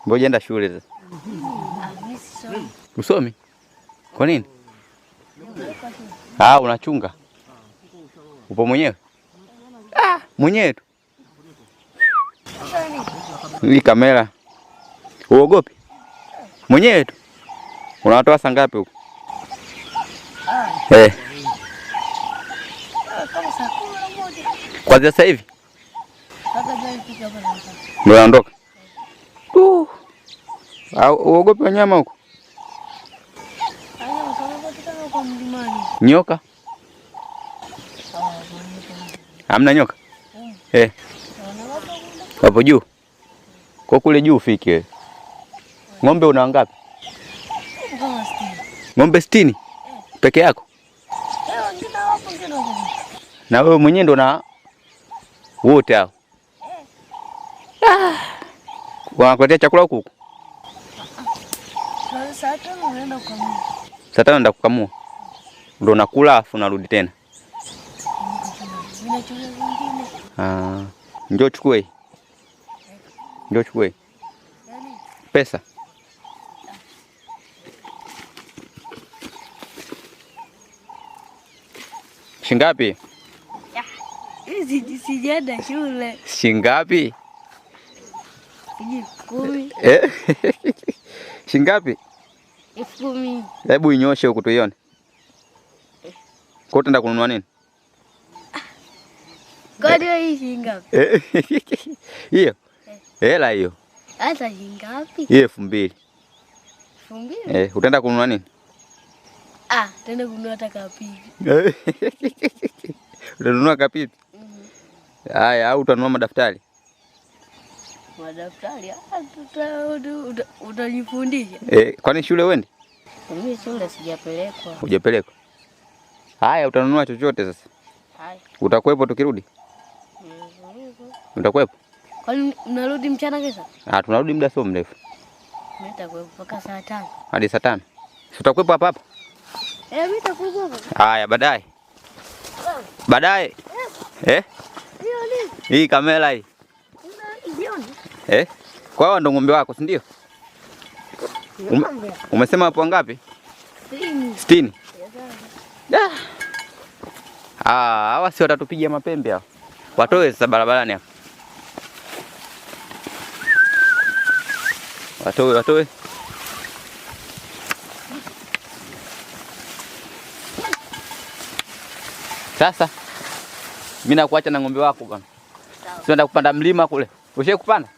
Ngoja enda shule sasa. Usomi? Kwa nini? Unachunga. Upo mwenyewe? Mwenyewe tu. Hii kamera. Uogopi? Mwenyewe tu. Unawatoa saa ngapi huko? Kwa sasa hivi? Ndio naondoka. Uogopi wanyama huko? Nyoka? Hamna nyoka? Hapo juu. Kwa kule juu ufike wewe. Ng'ombe una ngapi? Ng'ombe 60? Peke yako? Na wewe mwenyewe ndo na wote hao? Wanakuletea chakula huko? Saa 5 naenda kukamua. Saa 5 naenda kukamua. Ndio nakula afu narudi tena. Njoo chukue. Njoo chukue. Pesa. Shingapi? Hizi sijaenda shule. Shingapi? 10. Shingapi? 10,000. Hebu inyoshe huko tuione. Kwa utaenda kununua nini? Gari hii shingapi? Hiyo. Hela hiyo. Hata shingapi? Hiyo 2,000. 2,000? Utaenda kununua nini? Tenda kununua hata kapipi. Utanunua kapipi? Haya, au utanunua madaftari? Madaftari? Utajifundisha. Kwani shule uende? Mimi shule sijapelekwa. Hujapelekwa? Haya, utanunua chochote sasa. Haya. Utakuepo tukirudi? Utakuepo? Kwani unarudi mchana kesho? Tunarudi muda sio mrefu. Mimi nitakuepo mpaka saa 5. Hadi saa 5. Utakuepo hapa hapa? Mimi nitakuepo hapa. Haya, baadaye. Baadaye. Hii kamera hii. Kwa hiyo ndo ng'ombe wako, si ndio? Umesema hapo ngapi? 60. Hawa si watatupigia mapembe hao. Watoe sasa barabarani hapa. Watoe. Sasa mimi nakuacha na ng'ombe wako bwana. Sio kupanda mlima kule. Ushaye kupanda?